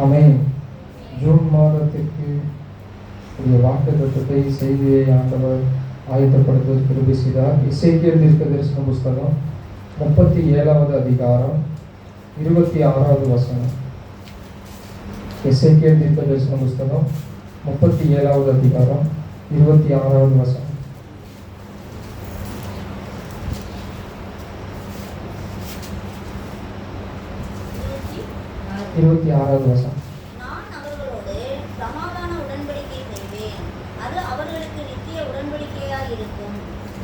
ஆமென். June மாதத்திற்கு வாக்குத்தத்தத்தை செய்தியை ஆண்டவர் ஆயத்தப்படுத்துவதற்கு கிருபை செய்தார். எசேக்கியேல் தீர்க்கதரிசன புஸ்தகம் 37வது அதிகாரம் 26வது வசனம். எசேக்கியேல் தீர்க்கதரிசன புஸ்தகம் 37வது அதிகாரம் 26வது வசனம். 26வது வசனம். நான் அவர்களோடு சமாதான உடன்படிக்கை செய்வேன், அது அவர்களுக்கு நித்திய உடன்படிக்கையாய் இருக்கும்.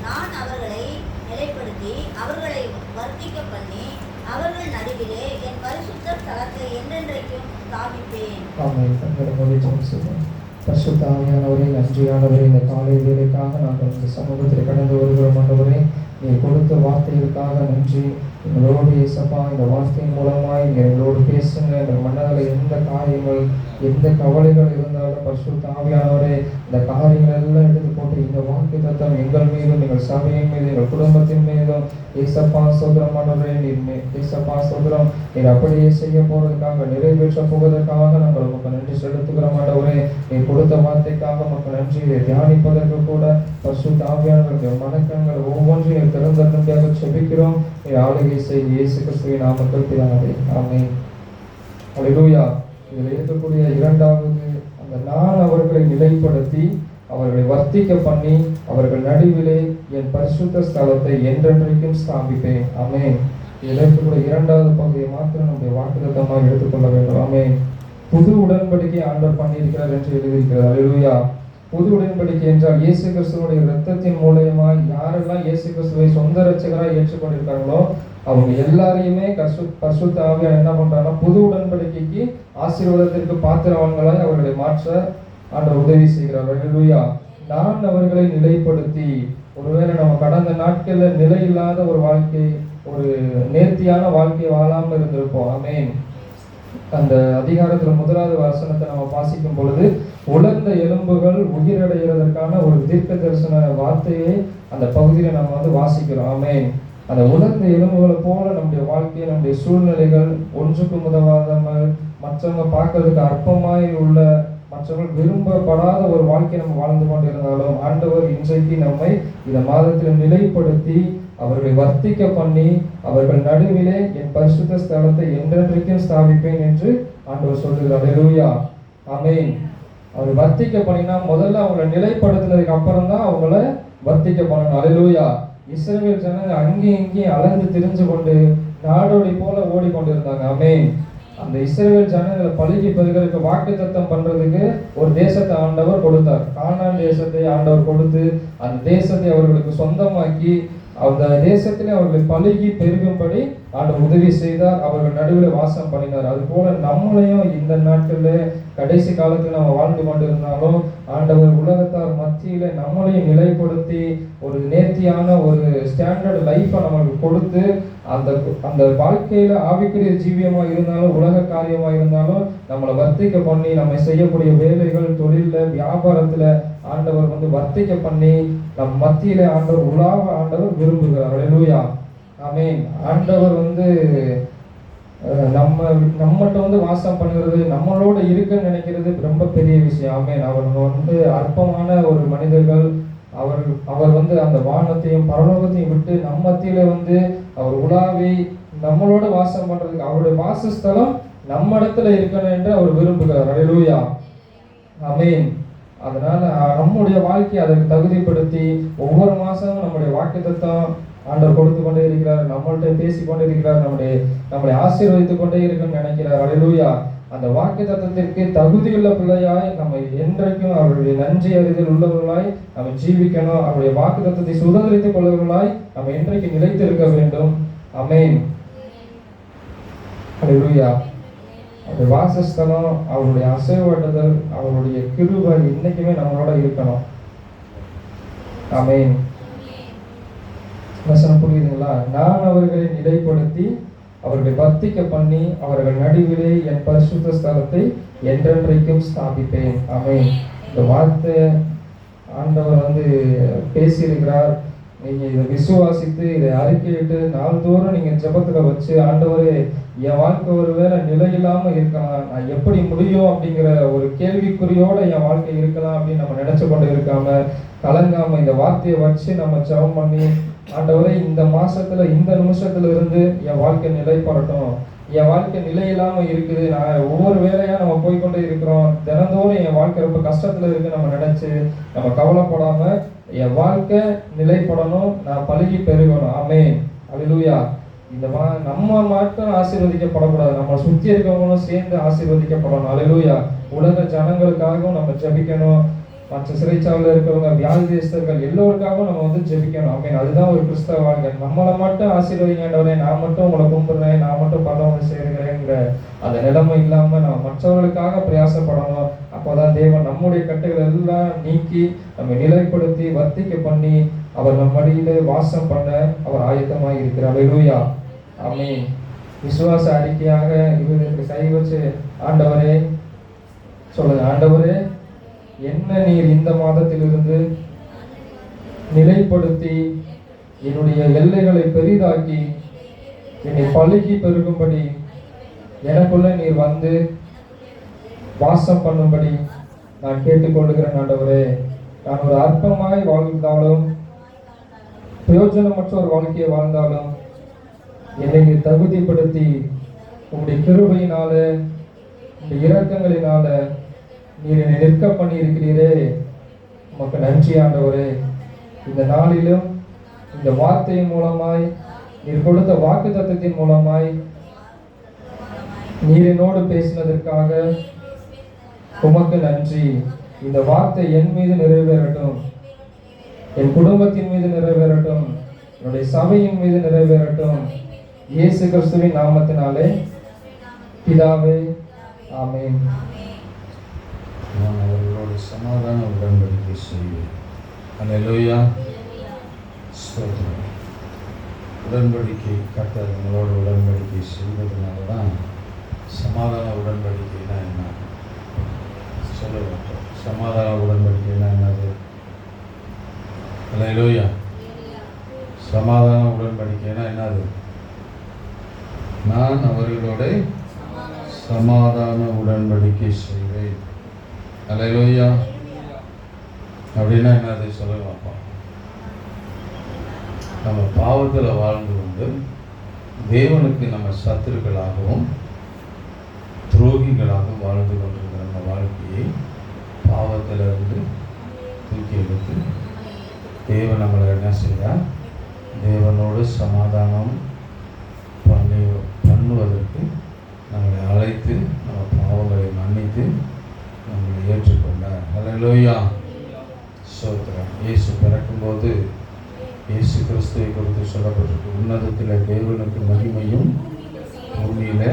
நான் அவர்களை நிலைப்படுத்தி அவர்களை வர்த்திக்க பண்ணி அவர்கள் நடுவிலே என் பரிசுத்த ஸ்தலத்தை என்றென்றைக்கும் ஸ்தாபிப்பேன். ஆமென். பரிசுத்த ஆவியானவரே, நன்றியானவரே, இந்த காலை வேளைக்காக நாங்கள் இந்த சமூகத்தில் கடந்து வருகிறோம். ஆண்டவரே, நீ கொடுத்த வார்த்தைகளுக்காக நன்றி. எங்களோடு இயேசப்பா, இந்த வார்த்தையின் மூலமாய் நீங்கள் எங்களோடு பேசுங்க. எங்கள் மனதில் எந்த காரியங்கள், எந்த கவலைகள் இருந்தாலும் பரிசுத்த ஆவியானவரே, இந்த காரியங்கள் எல்லாம் எடுத்து போட்டு இந்த வாக்குத்தத்தம் எங்கள் மீதும், எங்கள் சபையின் மீது, எங்கள் குடும்பத்தின் மீதும் இயேசப்பா சோதரமானவரே, இயேசப்பா சோதரம் நீர் அப்படியே செய்ய போறதுக்காக, நிறைவேற்ற போவதற்காக நாங்கள் உங்களுக்கு நன்றி செலுத்துகிறோம். ஆண்டவரே, நீர் கொடுத்த வார்த்தைக்காக உங்களுக்கு நன்றி. இதை தியானிப்பதற்கு கூட பரிசுத்த ஆவியானவருடைய மனக்கண்கள் ஒவ்வொன்றையும் திறந்தபடியாக செபிக்கிறோம். ஆளுகை செய்தி இயேசு கிறிஸ்துவின் நாமத்தில் பிதாவே, ஆமென். அல்லேலூயா. இதில் இருக்கக்கூடிய இரண்டாவது, அந்த நான் அவர்களை நிலைப்படுத்தி அவர்களை வர்த்திக்க பண்ணி அவர்கள் நடுவிலே என் பரிசுத்த ஸ்தலத்தை என்றென்றைக்கும் ஸ்தாபிப்பேன். ஆமென். இதில் இருக்கக்கூடிய இரண்டாவது பகுதியை மாத்திரம் நம்முடைய வாக்குத்தத்தமாக எடுத்துக்கொள்ள வேண்டும். ஆமென். புது உடன்படிக்கை ஆண்டவர் பண்ணியிருக்கிறார் என்று எழுதியிருக்கிறார். அல்லேலூயா. புது உடன்படிக்கை என்றால் இயேசு கிறிஸ்துவனுடைய இரத்தத்தின் மூலமாய் யாரெல்லாம் இயேசு கிறிஸ்துவை சொந்த இரட்சகராய் ஏற்றுக்கொண்டிருக்காங்களோ அவங்க எல்லாரையுமே பரிசுத்த ஆவியானவர் என்ன பண்றாங்கன்னா, புது உடன்படிக்கைக்கு ஆசீர்வாதத்திற்கு பாத்திரவான்களாய் அவர்களை மாற்ற ஆண்டவர் உதவி செய்கிறார். அல்லேலூயா. நான் அவர்களை நிலைப்படுத்தி, ஒருவேளை நம்ம கடந்த நாட்கள்ல நிலை இல்லாத ஒரு வாழ்க்கை, ஒரு நேர்த்தியான வாழ்க்கை வாழாமல் இருந்திருப்போம். ஆமென். அந்த அதிகாரத்துல 1வது வசனத்தை நம்ம வாசிக்கும் பொழுது, உலர்ந்த எலும்புகள் உயிரடைகிறதற்கான ஒரு தீர்க்க தரிசன வார்த்தையை அந்த பகுதியில நம்ம வாசிக்கிறோம். ஆமென். அந்த உலர்ந்த எலும்புகளை போல நம்முடைய வாழ்க்கையை, நம்முடைய சூழ்நிலைகள் ஒன்றுக்கும் உதவாதமல், மற்றவங்க பார்க்கறதுக்கு அற்பமாய் உள்ள, மற்றவர்கள் விரும்பப்படாத ஒரு வாழ்க்கை நம்ம வாழ்ந்து கொண்டு இருந்தாலும் ஆண்டவர் இன்றைக்கு நம்மை இந்த மாதத்தில் நிலைப்படுத்தி அவர்களை வர்த்திக்க பண்ணி அவர்கள் நடுவிலே என் பரிசுத்த ஸ்தலத்தை என்றென்றைக்கும் ஸ்தாபிப்பேன் என்று ஆண்டவர் சொல்லுகிறார். அல்லேலூயா. ஆமென். அவர் வர்த்திக்க பண்ணினா முதல்ல அவங்களை நிலைப்படுத்தினதுக்கு அப்புறம் தான் அவங்கள வர்த்திக்க பண்ணணும். அல்லேலூயா. இஸ்ரவேல் ஜனங்கள் அங்கேயும் இங்கேயும் அலைந்து திரிஞ்சு கொண்டு நாடோடி போல ஓடிக்கொண்டிருந்தாங்க. ஆமென். அந்த இஸ்ரவேல் ஜனங்களை பழுகி பெறுகிறதுக்கு வாக்குத்தத்தம் பண்றதுக்கு ஒரு தேசத்தை ஆண்டவர் கொடுத்தார். கானான் தேசத்தை ஆண்டவர் கொடுத்து அந்த தேசத்தை அவர்களுக்கு சொந்தமாக்கி அந்த தேசத்திலே அவர்களை பழுகி பெருகும்படி ஆண்டவர் உதவி செய்தார். அவர்கள் நடுவில் வாசம் பண்ணினார். அது போல நம்மளையும் இந்த நாட்டில் கடைசி காலத்தில் நம்ம வாழ்ந்து கொண்டிருந்தாலும் ஆண்டவர் உலகத்தார் மத்தியில நம்மளையும் நிலைப்படுத்தி ஒரு நேர்த்தியான ஒரு ஸ்டாண்டர்ட் லைஃபை நமக்கு கொடுத்து அந்த அந்த வாழ்க்கையில ஆவிக்குரிய ஜீவியமா இருந்தாலும் உலக காரியமா இருந்தாலும் நம்மளை வர்த்திக்க பண்ணி நம்ம செய்யக்கூடிய வேலைகள், தொழில, வியாபாரத்துல ஆண்டவர் வர்த்திக்க பண்ணி நம் மத்தியில ஆண்டவர் உலாவ ஆண்டவர் விரும்புகிறார். அல்லேலூயா. ஆமென். ஆண்டவர் நம்மகிட்ட வாசம் பண்ணுறது, நம்மளோட இருக்குன்னு நினைக்கிறது ரொம்ப பெரிய விஷயம். ஆமென். அவர் அற்பமான ஒரு மனிதர்கள். அவர் அந்த வானத்தையும் பரலோகத்தையும் விட்டு நம்ம மத்தியில அவர் உலாவி நம்மளோட வாசம் பண்றதுக்கு அவருடைய வாசஸ்தலம் நம்ம இடத்துல இருக்கணும் என்று அவர் விரும்புகிறார். அல்லேலூயா. ஆமென். அதனால நம்முடைய வாழ்க்கையை அதற்கு தகுதிப்படுத்தி ஒவ்வொரு மாசமும் நம்முடைய வாக்குத்தத்தம் ஆண்டவர் கொடுத்து கொண்டே இருக்கிறார். நம்மள்கிட்ட பேசி கொண்டே இருக்கிறார். நம்மளை ஆசீர்வதித்துக் கொண்டே இருக்குன்னு நினைக்கிறார். அல்லேலூயா. அந்த வாக்குத்தத்தத்திற்கு தகுதியுள்ள பிள்ளையாய் நம்ம என்றைக்கும் அவருடைய நன்றி அறிதல் உள்ளவர்களாய் நம்ம ஜீவிக்கணும். அவருடைய வாக்குத்தத்தத்தை சுதந்திரித்துக் கொள்வர்களாய் நம்ம என்றைக்கு நிலைத்திருக்க வேண்டும். ஆமென். அல்லேலூயா. அவருடைய வாசஸ்தலம், அவருடைய அசைவாடுதல், அவருடைய கிருபை இன்னைக்குமே நம்மளோட இருக்கணும். ஆமென். வசனம் புரியுதுங்களா? நான் அவர்களை நிலைப்படுத்தி அவர்களை வர்த்திக்க பண்ணி அவர்கள் நடுவிலே என் பரிசுத்த ஸ்தலத்தை என்றென்றைக்கும் ஸ்தாபிப்பேன். ஆமென். இந்த வார்த்தை ஆண்டவர் பேசியிருக்கிறார். நீங்க இதை விசுவாசித்து இதை அறிக்கையிட்டு நாள்தோறும் நீங்க ஜெபத்துல வச்சு, ஆண்டவரே என் வாழ்க்கை ஒருவேளை நிலையில்லாம இருக்கலாம், நான் எப்படி முடியும் அப்படிங்கிற ஒரு கேள்விக்குறியோட என் வாழ்க்கை இருக்கலாம் அப்படின்னு நம்ம நினைச்சு கொண்டு இருக்காம, கலங்காம இந்த வார்த்தையை வச்சு நம்ம ஜெபம் பண்ணி, ஆண்டவரே இந்த மாசத்துல இந்த நிமிஷத்துல இருந்து என் வாழ்க்கை நிலைப்படட்டும், என் வாழ்க்கை நிலையில்லாம இருக்குது, நான் ஒவ்வொரு வேலையா நம்ம போய்கொண்டே இருக்கிறோம், தினந்தோறும் என் வாழ்க்கை ரொம்ப கஷ்டத்துல இருக்கு நம்ம நினைச்சு நம்ம கவலைப்படாம என் வாழ்க்கை நிலைப்படணும், நான் பழுகி பெருகணும். ஆமென், அல்லேலூயா. இந்த நம்ம மட்டும் ஆசீர்வதிக்கப்படக்கூடாது, நம்ம சுத்தி இருக்கவங்களும் சேர்ந்து ஆசீர்வதிக்கப்படணும். அல்லேலூயா. உலக ஜனங்களுக்காகவும் நம்ம ஜெபிக்கணும், மற்ற சிறைச்சாலையில் இருக்கிறவங்க, வியாதிஸ்தர்கள் எல்லோருக்காகவும் நம்ம ஜெபிக்கணும். ஆமென். அதுதான் ஒரு கிறிஸ்தவ வாழ்க்கை. நம்மளை மட்டும் ஆசீர்வதிங்கன்றவரே, நான் மட்டும் உங்களை கும்பிடுறேன், நான் மட்டும் பரவாயில்ல செய்கிறேங்கிற அந்த நிலைமை இல்லாம நம்ம மற்றவர்களுக்காக பிரயாசப்படணும். அப்போதான் தேவன் நம்முடைய கட்டுகள் எல்லாம் நீக்கி நம்ம நிலைப்படுத்தி வர்த்திக்க பண்ணி அவர் நம் மடியில வாசம் பண்ண அவர் ஆயத்தமாய் இருக்கிறார். அல்லேலூயா. ஆமென். விசுவாச அறிக்கையாக இவருக்கு கை வச்சு, ஆண்டவரே சொல்லுங்க, ஆண்டவரே என்ன நீர் இந்த மாதத்திலிருந்து நிலைப்படுத்தி என்னுடைய எல்லைகளை பெரிதாக்கி என்னை பழுகி பெருகும்படி எனக்குள்ள நீர் வந்து வாசம் பண்ணும்படி நான் கேட்டுக்கொள்கிறேன். ஆண்டவரே, நான் ஒரு அற்பமாய் வாழ்ந்தாலும் பிரயோஜனமற்ற ஒரு வாழ்க்கையை வாழ்ந்தாலும் என்னை நீர் தகுதிப்படுத்தி உங்களுடைய கிருபையினால உங்களுடைய இரக்கங்களினால நீர் என்னை நிற்க பண்ணி இருக்கிறீரே, உமக்கு நன்றி ஆண்டவரே. இந்த நாளிலும் இந்த வார்த்தையின் மூலமாய் நீர் கொடுத்த வாக்குத்தத்தத்தின் மூலமாய் நீர் என்னோடு பேசினதற்காக உமக்கு நன்றி. இந்த வார்த்தை என் மீது நிறைவேறட்டும், என் குடும்பத்தின் மீது நிறைவேறட்டும், என்னுடைய சபையின் மீது நிறைவேறட்டும். இயேசு கிறிஸ்துவின் நாமத்தினாலே பிதாவே, ஆமென். நான் அவர்களோடு சமாதான உடன்படிக்கை செய்வேன். அல்லேலூயா. ஸ்தோத்திரம். உடன்படிக்கை கர்த்தர் உங்களோட உடன்படிக்கை செய்வதனால தான் சமாதான உடன்படிக்கைனா என்ன சொல்லுவாங்க. சமாதான உடன்படிக்கைனா என்னது? அல்லேலூயா. சமாதான உடன்படிக்கைனா என்னது? நான் அவர்களோட சமாதான உடன்படிக்கை செய்வேன். அல்லேலூயா. அப்படின்னா என்னது சொல்லுவாப்பா? நம்ம பாவத்தில் வாழ்ந்து கொண்டு தேவனுக்கு நம்ம சத்துருக்களாகவும் துரோகிகளாகவும் வாழ்ந்து கொண்டிருக்கிற நம்ம வாழ்க்கையை பாவத்திலிருந்து தூக்கி எடுத்து தேவன் நம்மளை என்ன செய்தார்? தேவனோடு சமாதானம் பண்ணுவதற்கு நம்மளை அழைத்து நம்ம பாவங்களை மன்னித்து நம்மளை ஏற்றுக்கொண்டார். அல்லேலூயா. ஸ்தோத்திரம். இயேசு பிறக்கும்போது இயேசு கிறிஸ்துவை குறித்து சொல்லப்பட்டிருக்கு, உன்னதத்தில் தேவனுக்கு மகிமையும் பூமியில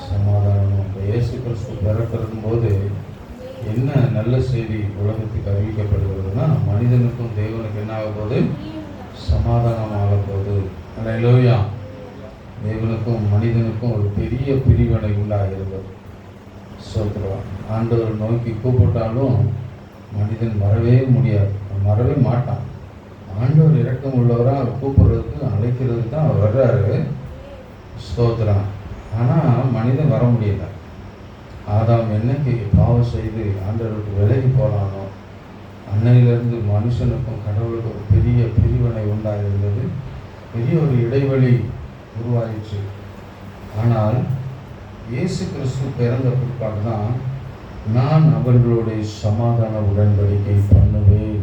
சமாதானமும். இயேசு கிறிஸ்து பிறக்கும் போது என்ன நல்ல செய்தி உலகத்துக்கு அறிவிக்கப்படுகிறதுனா, மனிதனுக்கும் தேவனுக்கு என்ன ஆக போகுது? சமாதானம் ஆக போகுது. அல்லேலூயா. தேவனுக்கும் மனிதனுக்கும் ஒரு பெரிய பிரிவினை உண்டாகிறது. சொல்கிறோம், ஆண்டவர் நோக்கி கூப்பிட்டாலும் மனிதன் வரவே முடியாது, வரவே மாட்டான். ஆண்டவர் இரக்கம் உள்ளவராக அவர் கூப்பிடுறதுக்கு அழைக்கிறதுக்கு தான் அவர் வர்றாரு. ஸ்தோத்திரம். ஆனால் மனிதன் வர முடியல. ஆதாம் என்னைக்கு பாவம் செய்து ஆண்டவருக்கு விலகி போனானோ அன்னையிலிருந்து மனுஷனுக்கும் கடவுளுக்கும் ஒரு பெரிய பிரிவினை உண்டாயிருந்தது, பெரிய ஒரு இடைவெளி உருவாயிற்று. ஆனால் இயேசு கிறிஸ்து பிறந்த பிற்பாடு தான் நான் அவர்களுடைய சமாதான உடன்படிக்கை பண்ணுவேன்,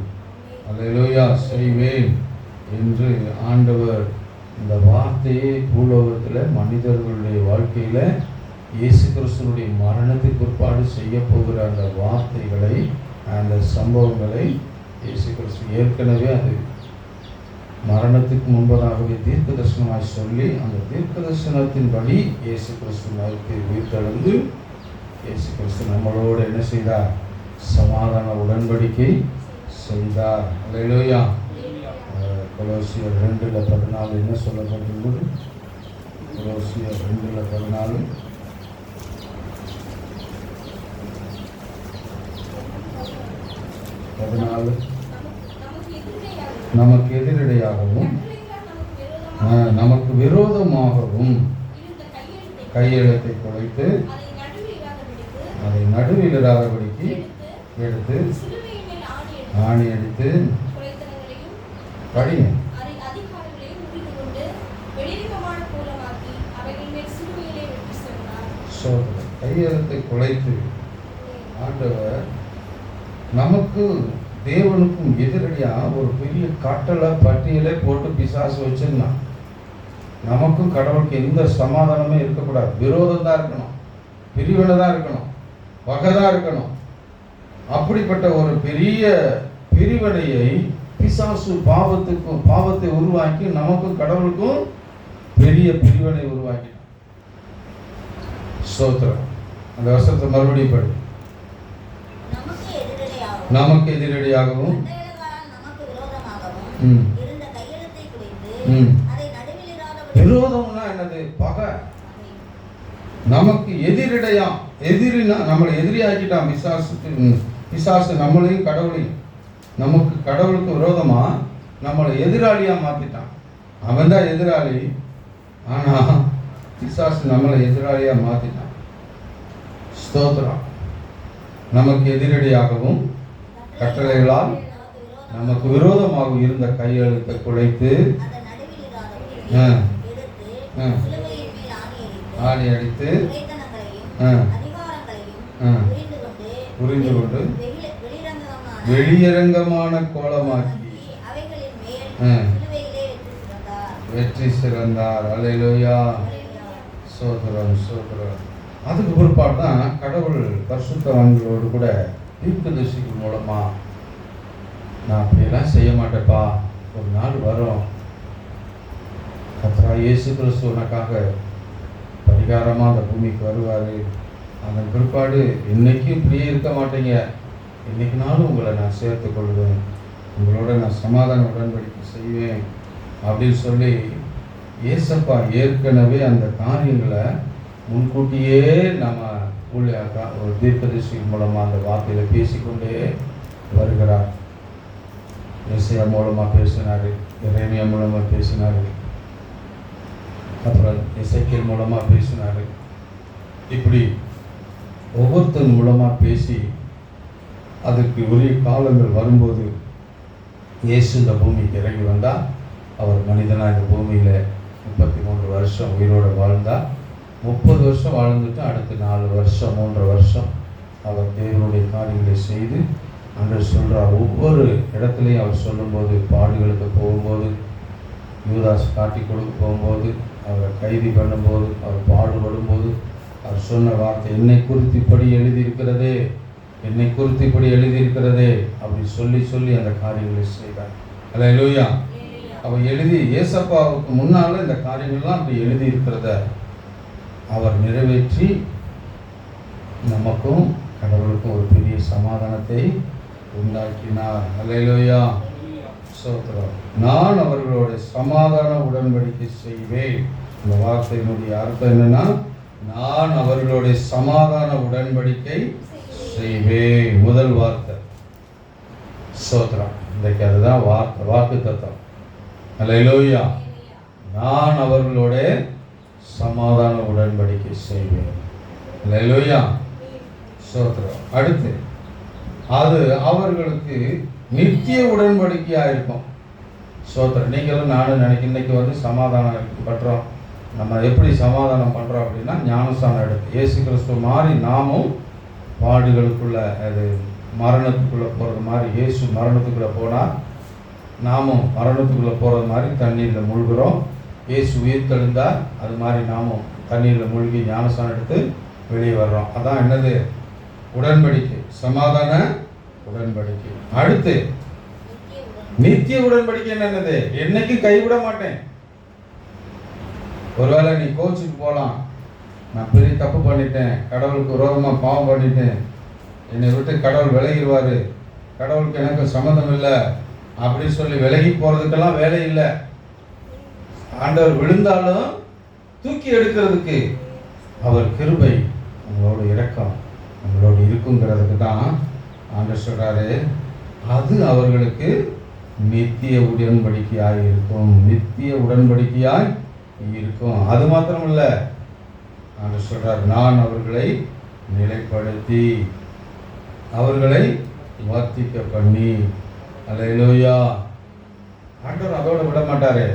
அல்லேலூயா, செய்வேன் என்று ஆண்டவர் இந்த வார்த்தையை பூலோகத்தில் மனிதர்களுடைய வாழ்க்கையில் இயேசு கிறிஸ்துனுடைய மரணத்துக்கு பிற்பாடு செய்ய போகிற அந்த வார்த்தைகளை, அந்த சம்பவங்களை இயேசு கிறிஸ்து ஏற்கனவே அது மரணத்துக்கு முன்பதாகவே தீர்க்க தரிசனமாய் சொல்லி, அந்த தீர்க்க தரிசனத்தின்படி இயேசு கிறிஸ்து மரித்து உயிர்த்தெழுந்து இயேசு கிறிஸ்து நம்மளோடு என்ன செய்தார்? சமாதான உடன்படிக்கை செய்தார். அல்லேலூயா. கொலோசியர் 2:14 என்ன சொல்லப்பட்டுள்ளது? கொலோசியர் 2:14 14 நமக்கு எதிரடையாகவும் நமக்கு விரோதமாகவும் கையெழுத்தை குலைத்து அதை நடுவில் இராதபடிக்கு எடுத்து ஆணி அடித்து படிங்க. கையெழுத்தை குலைத்து ஆண்டவர் நமக்கு தேவனுக்கும் எதிரடியா ஒரு பெரிய கட்டளை பட்டியலை போட்டு பிசாசு வச்சிருந்தான். நமக்கும் கடவுளுக்கு எந்த சமாதானமே இருக்கக்கூடாது, விரோதம் தான் இருக்கணும், பிரிவினை தான் இருக்கணும், வகை தான் இருக்கணும். அப்படிப்பட்ட ஒரு பெரிய பிரிவினையை பிசாசு பாவத்தை உருவாக்கி நமக்கும் கடவுளுக்கும் பெரிய பிரிவினை உருவாக்கினான். ஸ்தோத்திரம். அந்த வசனத்தை மறுபடியும் படி. நமக்கு எதிரடியாகவும் விரோதம்னா என்னது? பகை. நமக்கு எதிரிடையா, எதிரினா நம்மளை எதிரியாக்கிட்டான் பிசாசு நம்மளையும் கடவுளையும். நமக்கு கடவுளுக்கு விரோதமா நம்மளை எதிராளியா மாத்திட்டான். அவன் தான் எதிராளி, ஆனா பிசாசு நம்மளை எதிராளியா மாத்திட்டான். ஸ்தோத்திரம். நமக்கு எதிரடியாகவும் கட்டளைகளால் நமக்கு விரோதமாக இருந்த கையெழுத்தை குலைத்து ஆணி அடித்து புரிந்து கொண்டு வெளியரங்கமான கோலமாக்கி வெற்றி சிறந்தார். அல்லேலூயா. சோதரம் சோதரம். அதுக்கு பிற்பாடு தான் கடவுள் பரிசுத்தவான்களோடு கூட தீர்க்கதரிசிகள் மூலமா நான் அப்படியெல்லாம் செய்ய மாட்டேப்பா, ஒரு நாள் வரும் கர்த்தராகிய இயேசு கிறிஸ்து உனக்காக பரிகாரமாக அந்த பூமிக்கு வருவார். அதன் பிற்பாடு இன்னைக்கும் இப்படியே இருக்க மாட்டீங்க, இன்னைக்குனாலும் உங்களை நான் சேர்த்து கொள்வேன், உங்களோட நான் சமாதான உடன்படிக்கை செய்வேன் அப்படின்னு சொல்லி ஏசப்பா ஏற்கனவே அந்த காரியங்களை முன்கூட்டியே நம்ம ஒரு தீர்க்கதரிசி மூலமாக அந்த வார்த்தையில் பேசிக்கொண்டே வருகிறார். ஏசாயா மூலமாக பேசினார், எரேமியா மூலமாக பேசினார், அப்புறம் எசேக்கியேல் மூலமாக பேசினார். இப்படி ஒவ்வொருத்தன் மூலமாக பேசி அதுக்கு உரிய காலங்கள் வரும்போது இயேசு இந்த பூமிக்கு இறங்கி வந்தால் அவர் மனிதனாக இந்த பூமியில் 33 வருஷம் உயிரோடு வாழ்ந்தால் 30 வருஷம் வாழ்ந்துட்டு அடுத்து 4 வருஷம் 3 வருஷம் அவர் தேவனுடைய காரியங்களை செய்து அன்று சொல்கிறார். ஒவ்வொரு இடத்துலையும் அவர் சொல்லும்போது, பாடுகளுக்கு போகும்போது, யூதாஸ் காட்டி கொடுக்க போகும்போது, அவரை கைது பண்ணும்போது, அவர் பாடுபடும்போது அவர் சொன்ன வார்த்தை, என்னை குறித்து இப்படி எழுதியிருக்கிறதே, என்னை குறித்து இப்படி எழுதியிருக்கிறதே அப்படி சொல்லி சொல்லி அந்த காரியங்களை செய்தார். அல்லேலூயா. அவர் எழுதி ஏசப்பாவுக்கு முன்னால் இந்த காரியங்கள்லாம் அப்படி எழுதியிருக்கிறத அவர் நிறைவேற்றி நமக்கும் கடவுளுக்கும் ஒரு பெரிய சமாதானத்தை உண்டாக்கினார். அல்லேலூயா. ஸ்தோத்திரம். நான் அவர்களோட சமாதான உடன்படிக்கை செய்வேன். இந்த வார்த்தையினுடைய அர்த்தம் என்னன்னா, நான் அவர்களுடைய சமாதான உடன்படிக்கை செய்வேன். முதல் வார்த்தை. ஸ்தோத்திரம். இன்றைக்கு அதுதான் வாக்கு தத்தம். அல்லேலூயா. நான் அவர்களோட சமாதான உடன்படிக்கை செய்வேன். அல்லேலூயா. ஸ்தோத்திரம். அடுத்து அது அவர்களுக்கு நித்திய உடன்படிக்கையாக இருக்கும். ஸ்தோத்திரம். நீங்களும் நானும் நினைக்க இன்னைக்கு வந்து சமாதானம் பண்றோம். நம்ம எப்படி சமாதானம் பண்ணுறோம் அப்படின்னா, ஞானஸ்தானம் எடுத்து இயேசு கிறிஸ்துவ மாதிரி நாமும் பாடுகளுக்குள்ள அது மரணத்துக்குள்ளே போகிறது மாதிரி, இயேசு மரணத்துக்குள்ளே போனால் நாமும் மரணத்துக்குள்ளே போகிறது மாதிரி தண்ணீரில் மூழ்கிறோம். இயேசு உயிர் தெழுந்தார், அது மாதிரி நாமும் தண்ணீரில் மூழ்கி ஞானஸ்தானம் எடுத்து வெளியே வர்றோம். அதான் என்னது? உடன்படிக்கை, சமாதான உடன்படிக்கை. அடுத்து நித்திய உடன்படிக்கை என்னது? என்னைக்கு கைவிட மாட்டேன். ஒருவேளை நீ கோச்சுக்கு போகலாம், நான் பெரிய தப்பு பண்ணிட்டேன், கடவுளுக்கு விரோதமாக பாவம் பண்ணிட்டேன், என்னை விட்டு கடவுள் விலகிடுவார், கடவுளுக்கு எனக்கு சம்மந்தம் இல்லை அப்படின்னு சொல்லி விலகி போகிறதுக்கெல்லாம் வேலை இல்லை. ஆண்டவர் விழுந்தாலும் தூக்கி எடுக்கிறதுக்கு அவர் கிருபை, உங்களோட இரக்கம் உங்களோட இருக்குங்கிறதுக்கு தான் ஆண்டவர் சொல்கிறாரு. அது அவர்களுக்கு நித்திய உடன்படிக்கையாய் இருக்கும். நித்திய உடன்படிக்கையாய் இருக்கும். அது மாத்திரமல்ல, ஆண்டவர் சொல்றார், நான் அவர்களை நிலைப்படுத்தி அவர்களை வர்த்திக்க பண்ணி. அல்லேலூயா. ஆண்டவர் அதோட விட மாட்டாரு.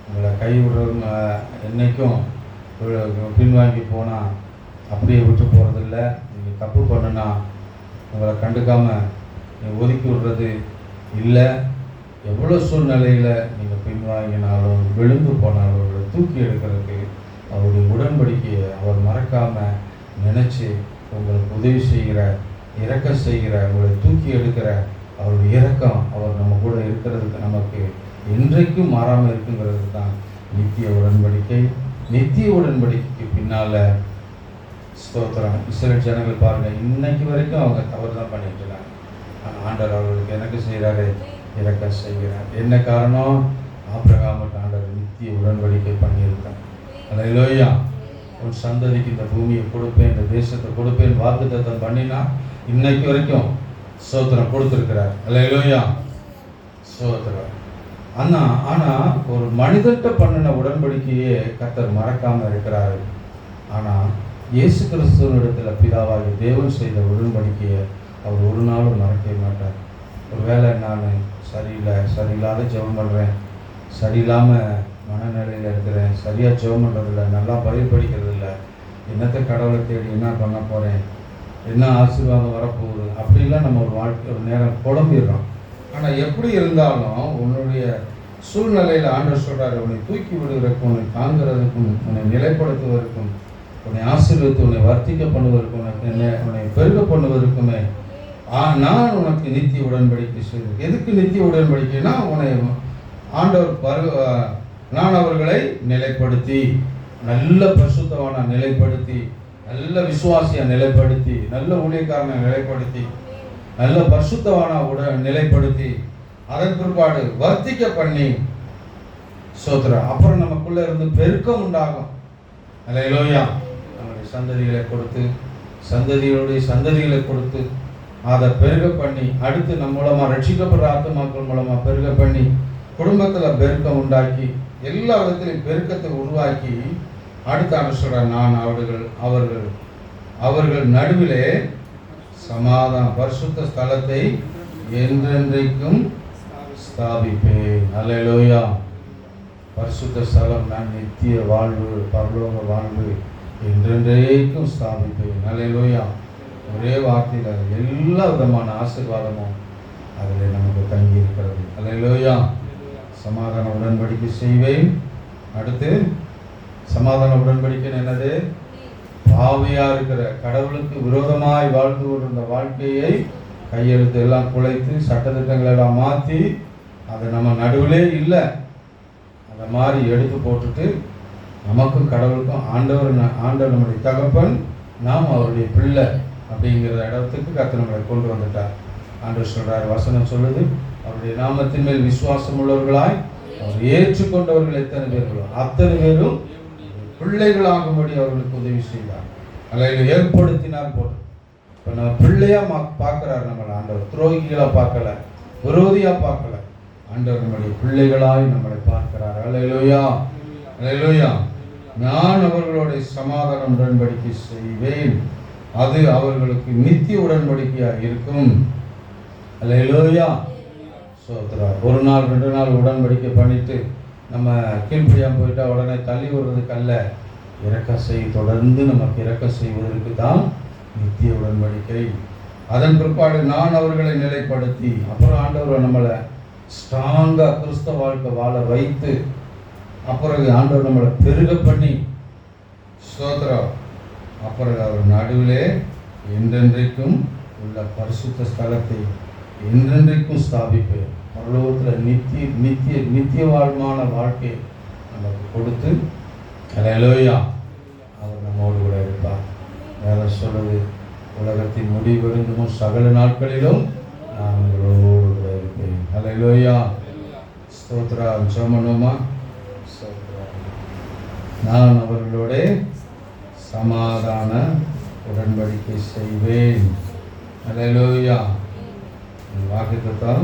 உங்களை கை விடுறவங்க என்னைக்கும் பின்வாங்கி போனால் அப்படியே விட்டு போகிறதில்ல. நீங்கள் தப்பு பண்ணுனா உங்களை கண்டுக்காமல் ஒதுக்கி விடுறது இல்லை. எவ்வளோ சூழ்நிலையில் நீங்கள் பின்வாங்கினாலும் விழுந்து போனாலும் அவரை தூக்கி எடுக்கிறதுக்கு அவருடைய உடன்படிக்கையை அவர் மறக்காமல் நினச்சி உங்களுக்கு உதவி செய்கிற, இரக்கம் செய்கிற, உங்களை தூக்கி எடுக்கிற அவருடைய இரக்கம் அவர் நம்ம கூட இருக்கிறதுக்கு நமக்கு என்றைக்கும் மாறாமல் இருக்குங்கிறது தான் நித்திய உடன்படிக்கை. நித்திய உடன்படிக்கைக்கு பின்னால் ஸ்தோத்திரம். இஸ்ரவேல் ஜனங்கள் பாருங்கள், இன்னைக்கு வரைக்கும் அவங்க தவறு தான் பண்ணிட்டு இருக்காங்க. ஆனால் ஆண்டவர் அவர்களுக்கு எனக்கு செய்கிறாரு, இரக்கம் செய்கிறார். என்ன காரணம்? ஆபிரகாமுக்கு ஆண்டவர் நித்திய உடன்படிக்கை பண்ணியிருக்காங்க. அல்லேலூயா. உன் சந்ததிக்கு இந்த பூமியை கொடுப்பேன், இந்த தேசத்தை கொடுப்பேன் வாக்குத்தத்தம் பண்ணினா இன்னைக்கு வரைக்கும் ஸ்தோத்திரம் கொடுத்துருக்கிறார். அல்லேலூயா. ஸ்தோத்திரம். ஆனால் ஒரு மனிதர்கிட்ட பண்ணின உடன்படிக்கையே கர்த்தர் மறக்காமல் இருக்கிறாரு. ஆனால் இயேசு கிறிஸ்துவனிடத்தில் பிதாவாகி தேவன் செய்த உடன்படிக்கையை அவர் ஒரு நாளும் மறக்கவே மாட்டார். ஒரு வேளை நான் சரியில்லாத ஜெபம் பண்ணுறேன், சரியில்லாமல் மனநிலையில் இருக்கிறேன், சரியாக ஜெபம் பண்ணுறதில்ல, நல்லா பயிர் படிக்கிறதில்ல, என்னத்தை கடவுளை தேடி என்ன பண்ண போகிறேன், என்ன ஆசீர்வாதம் வரப்போகுது, அப்படிலாம் நம்ம ஒரு நேரம் குழம்பிடுறோம். ஆனால் எப்படி இருந்தாலும் உன்னுடைய சூழ்நிலையில் ஆண்டவர் சொல்கிறார், உன்னை தூக்கி விடுவதற்கும், உன்னை தாங்கிறதுக்கும், உன்னை நிலைப்படுத்துவதற்கும், உன்னை ஆசீர்வதித்து உன்னை வர்த்திக்க பண்ணுவதற்கும், உன்னை பெருக பண்ணுவதற்குமே நான் உனக்கு நித்திய உடன்படிக்கை செய்தேன். எதுக்கு நித்திய உடன்படிக்கைனா, உன்னை ஆண்டவர் நான் அவர்களை நிலைப்படுத்தி, நல்ல பரிசுத்தவான நிலைப்படுத்தி, நல்ல விசுவாசியை நிலைப்படுத்தி, நல்ல ஊழியக்காரனை நிலைப்படுத்தி, நல்ல பரிசுத்தவான நிலைப்படுத்தி, அதன் பிற்பாடு வர்த்திக்க பண்ணி சோத்திரம். அப்புறம் நமக்குள்ள இருந்து பெருக்கம் உண்டாகும். அல்லேலூயா. நம்முடைய சந்ததிகளை கொடுத்து, சந்ததிகளுடைய சந்ததிகளை கொடுத்து, அதை பெருக பண்ணி, அடுத்து நம்ம மூலமாக ரட்சிக்கப்படுற ஆத்துமாக்கள் மூலமாக பெருக பண்ணி, குடும்பத்தில் பெருக்கம் உண்டாக்கி, எல்லா விதத்திலையும் பெருக்கத்தை உருவாக்கி, அடுத்த சொல்ற நான் அவர்கள் நடுவிலே சமாதான பரிசுத்த ஸ்தலத்தை என்றென்றைக்கும் ஸ்தாபிப்பேன். அல்லேலூயா. பரிசுத்த ஸ்தலம் நான் நித்திய வாழ்வு, பரலோக வாழ்வு என்றென்றைக்கும் ஸ்தாபிப்பேன். அல்லேலூயா. ஒரே வார்த்தையில் எல்லா விதமான ஆசீர்வாதமும் அதில் நமக்கு தங்கி இருக்கிறது. அல்லேலூயா. சமாதான உடன்படிக்கை செய்வேன். அடுத்து சமாதான உடன்படிக்கை என்னது? பாவியா இருக்கிற, கடவுளுக்கு விரோதமாய் வாழ்ந்து கொண்டிருந்த வாழ்க்கையை கையெழுத்து எல்லாம் குலைத்து, சட்டத்திட்டங்கள் எல்லாம் மாற்றி, அதை நம்ம நடுவிலே இல்லை, அதை மாதிரி எடுத்து போட்டுட்டு, நமக்கும் கடவுளுக்கும் ஆண்டவர் நம்முடைய தகப்பன், நாம் அவருடைய பிள்ளை அப்படிங்கிற இடத்துக்கு கர்த்தர் நம்மளை கொண்டு வந்துட்டார். ஆண்டவர் சொல்றார், வசனம் சொல்லுது, அவருடைய நாமத்தின் மேல் விசுவாசம் உள்ளவர்களாய் அவர் ஏற்றுக்கொண்டவர்கள் எத்தனை பேர்களோ அத்தனை பேரும் பிள்ளைகளாகும்படி அவர்களுக்கு உதவி செய்தார். அதில் ஏற்படுத்தினார் போட்டு. இப்போ நம்ம பிள்ளையா பார்க்கிறார் நம்மளை ஆண்டவர். துரோகிகளாக பார்க்கல, விரோதியா பார்க்கல. ஆண்டவர் நம்முடைய பிள்ளைகளாய் நம்மளை பார்க்கிறார். அல்லேலூயா. அல்லேலூயா. நான் அவர்களுடைய சமாதான உடன்படிக்கை செய்வேன், அது அவர்களுக்கு நித்திய உடன்படிக்கையாக இருக்கும். அல்லேலூயா. சோத்ரா. ஒரு நாள் 2 நாள் உடன்படிக்கை பண்ணிட்டு நம்ம கீழ்ப்படியாமல் போயிட்டா உடனே தள்ளி விடுறதுக்கு அல்ல, தொடர்ந்து நமக்கு இரக்கம் செய்வதற்கு தான் நித்திய உடன்படிக்கை. அதன் பிற்பாடு நான் அவர்களை நிலைப்படுத்தி, அப்புறம் ஆண்டவர் நம்மளை ஸ்ட்ராங்காக கிறிஸ்தவ வாழ்க்கை வாழ வைத்து, அப்புறம் ஆண்டவர் நம்மளை பெருக பண்ணி ஸ்தோத்திரம், அப்புறம் அவர் நடுவிலே என்றென்றைக்கும் உள்ள பரிசுத்த ஸ்தலத்தை என்றென்றைக்கும் ஸ்தாபிப்பேன். பரலோகத்தில் நித்திய வாழ்மான வாழ்க்கை நமக்கு கொடுத்து, அல்லேலூயா, அவர் நம்மோடு கூட இருப்பார். வேதம் சொல்லுது, உலகத்தின் முடிவெருந்தும் சகல நாட்களிலும் நான் உங்களோடு கூட இருப்பேன். அல்லேலூயா. ஸ்தோத்ரா. ஜெபமனுமா? நான் அவர்களோட சமாதான உடன்படிக்கை செய்வேன். அல்லேலூயா. வாக்குத்தத்தம்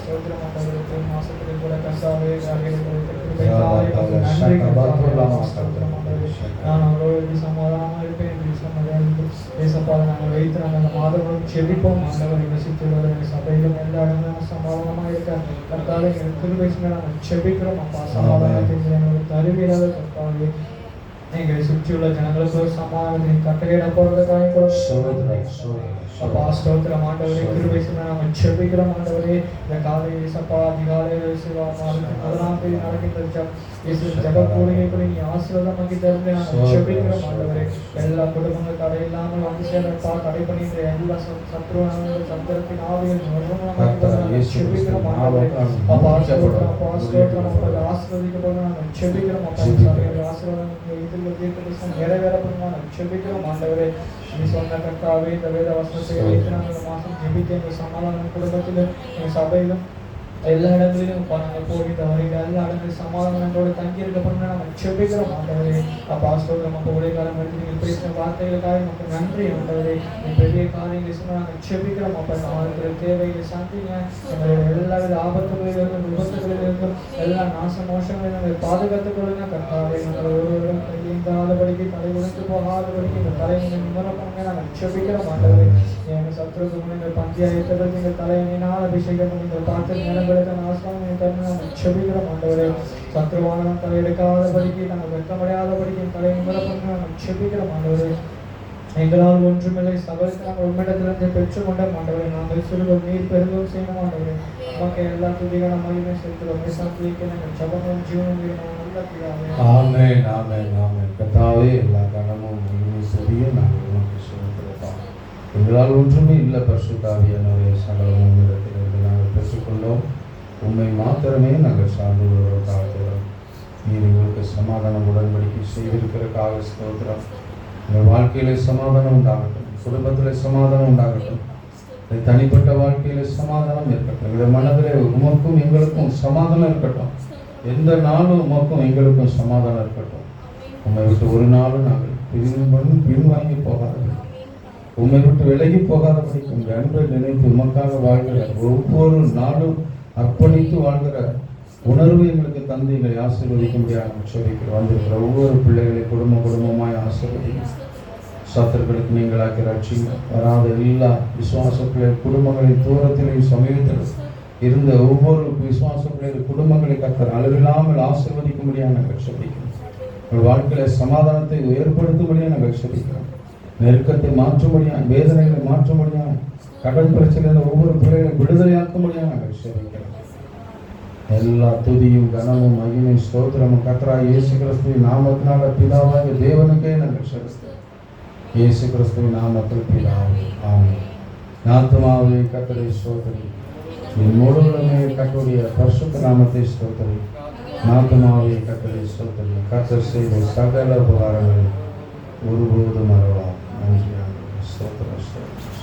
ஸ்தோத்திரம் ஆண்டவரே. மாசத்திலே கூட கர்த்தாவே நான் அவரோடு சமாதானமாக இருப்பேன் என்று சொன்னது ஏசப்பா. நாங்கள் வைத்து நாங்கள் அந்த மாதங்களும் செபிப்போம் ஆண்டவர். யோசித்து சபையிலும் எல்லா இடங்களும் சமாதானமாக இருக்க கர்த்தாவே எங்களுக்கு கிருபை செய்ய நாங்கள் செபிக்கிறோம் அப்பா. சமாதானத்தை எங்களுக்கு தருவீராக கர்த்தாவே. எங்களை சுற்றியுள்ள ஜனங்களுக்கு ஒரு சமாதானத்தை கட்டளையிட போறதுக்காக கூட அப்பா ஸ்தோத்திரம் ஆண்டவரே. கிருபை செய்ய நாங்கள் செபிக்கிறோம் ஆண்டவரே. இந்த காலை சப்பா அதிகாலையில் சிவா 14ஆம் தேதி நடக்கின்ற ஜப கூடுகைகளை நீ ஆசீர்வாதமாக்கி தருந்து நாங்கள் செபிக்கிறோம் ஆண்டவரே. எல்லா குடும்பங்கள் தடை இல்லாமல் வந்து சேரப்பா. தடை பண்ணுகின்ற எல்லா சத்ருவான சந்திரத்தின் ஆவிகள் செபிக்கிறோம் ஆண்டவரே. அப்பா ஸ்தோத்திரம் அப்பா ஸ்தோத்திரம் அப்பா. ஆசீர்வதிக்கப்படும் நாங்கள் செபிக்கிறோம் அப்பா. ஆசீர்வாதம் இதில் தீர்க்க நிறைவேறப்படும் நாங்கள் செபிக்கிறோம் ஆண்டவரே. நீ சொன்ன கர்த்தாவே இந்த வேத வசனத்தை வைத்து நாங்கள் இந்த மாதம் ஜெபித்து எங்கள் சமாதானம் குடும்பத்திலும் எங்கள் சபையிலும் எல்லா இடங்களிலும் நாங்கள் போகின்ற வருகிற எல்லா இடங்களிலும் சமாதானத்தோடு தங்கி இருக்கப்படும் நாங்கள் செபிக்கிறோம் ஆண்டவரே. அப்பா ஸ்தோத்திரம் அப்பா. ஒரே காலம் எடுத்து நீங்கள் பேசின வார்த்தைகளுக்காக நமக்கு நன்றி ஆண்டவரே. நீ பெரிய காரியங்களை சொன்னால் நாங்கள் செபிக்கிறோம் அப்பா. சமாதானத்தில் தேவைகளை சந்திங்க. எங்களுடைய எல்லாவித ஆபத்துகளிலிருந்தும் விபத்துகளிலிருந்தும் எல்லா நாச மோசங்களிலும் நாங்கள் பாதுகாத்துக் கொள்ளுங்க கர்த்தாவே. நாங்கள் ஒருவரும் கையில்லாதபடிக்கு தலை உடைந்து போகாதபடிக்கு இந்த தலையை நிம்மரம் பண்ணுங்க நாங்கள் செபிக்கிறோம் ஆண்டவரே. எங்கள் சத்ருக்கு நீங்கள் பஞ்சாயத்தை நீங்கள் தலையினால் அபிஷேகம் நீங்கள் பார்த்து நிலங்களுக்கு நாசம் தருணம் நாங்கள் செபிக்கிறோம் ஆண்டவரே. சத்ருவானம் தலையெடுக்காதபடிக்கு நாங்கள் வெட்கமடையாதபடிக்கு என் தலையை நிம்மரம் பண்ணி நாங்கள் செபிக்கிறோம் ஆண்டவரே. எங்களால் ஒன்றுமில்லை சகலத்தை நாங்கள் உண்மையிடத்திலிருந்து பெற்றுக்கொண்ட ஆண்டவரே. நாங்கள் சிறுவர் நீர் பெருந்தும் செய்யணும் ஆண்டவரே. நமக்கு எல்லா துதிகான மகிமை செலுத்துகிறோம். சாந்திக்கு நாங்கள் ஜபமும் ஜீவனும் நல்ல பிதாவே. ஆமென் ஆமென் ஆமென். கர்த்தாவே எல்லா கனமும் மகிமை செலுத்திய நாங்கள் உமக்கு செலுத்துகிறோம். எங்களால் ஒன்றுமே இல்லை பரிசுத்த ஆவியானவரே. சகலமும் உம்மிடத்திலிருந்து நாங்கள் பெற்றுக்கொண்டோம். உண்மை மாத்திரமே நாங்கள் சார்ந்து வருவதற்காக நீர் எங்களுக்கு சமாதானம் உடன்படிக்கை செய்திருக்கிறதுக்காக ஸ்தோத்திரம். எங்கள் வாழ்க்கையிலே சமாதானம் உண்டாகட்டும். குடும்பத்தில் சமாதானம் உண்டாகட்டும். தனிப்பட்ட வாழ்க்கையில சமாதானம் இருக்கட்டும். எங்கள் மனதிலே உமக்கும் எங்களுக்கும் சமாதானம் இருக்கட்டும். எந்த நாளும் உமக்கும் எங்களுக்கும் சமாதானம் இருக்கட்டும். உண்மை விட்டு ஒரு நாளும் நாங்கள் பின்வாங்கி போகாதபடி, உண்மை விட்டு விலகி போகாதபடி உங்கள் அன்பை நினைத்து உமக்காக வாழ்கிற ஒவ்வொரு நாளும் அர்ப்பணித்து வாழ்கிற உணர்வு எங்களுக்கு தந்து எங்களை ஆசீர்வதிக்க முடியாத சொல்லிக்கிறோம். வந்திருக்கிற ஒவ்வொரு பிள்ளைகளை குடும்பமாய் ஆசீர்வதிக்கும். சத்துருக்களுக்கு நீங்களாக்கி ரட்சிங்க. வராத எல்லா விசுவாச பிள்ளைகள் குடும்பங்களின் தூரத்திலையும் சமீபத்திலும் இருந்த ஒவ்வொரு விசுவாச பிள்ளைகள் குடும்பங்களை கர்த்தர் அளவில்லாமல் ஆசீர்வதிக்க முடியாது நாங்கள் சொல்லிக்கிறோம். உங்கள் வாழ்க்கையில சமாதானத்தை ஏற்படுத்தும்படியாக நாங்கள் சொல்லிக்கிறோம். நெருக்கத்தை மாற்றும்படியாக, வேதனைகளை மாற்றும்படியாக, கடன் பிரச்சனையில் ஒவ்வொரு பிள்ளைகளையும் விடுதலையாக்கும்படியாக நாங்கள் சொல்லிக்கிறோம். எல்லா துதியும் கனமும் மகிமை ஸ்தோத்திரமும் கர்த்தராகிய இயேசு கிறிஸ்துவின் நாமத்தினால பிதாவாகிய தேவனுக்கே நாங்கள் செலுத்துகிறோம். இயேசு கிறிஸ்துவின் நாமத்தில் பிதாவே ஆமென். ஆத்துமாவே கர்த்தரை ஸ்தோத்திரி, என் முழுவதுமே கர்த்தருடைய பரிசுத்த நாமத்தை ஸ்தோத்திரி. ஆத்துமாவே கர்த்தரை ஸ்தோத்திரி. கர்த்தர் செய்த சகல உபகாரங்களை ஒருபோதும் மறவாது. நன்றி ஆண்டவரே. ஸ்தோத்திரம் ஸ்தோத்திரம்.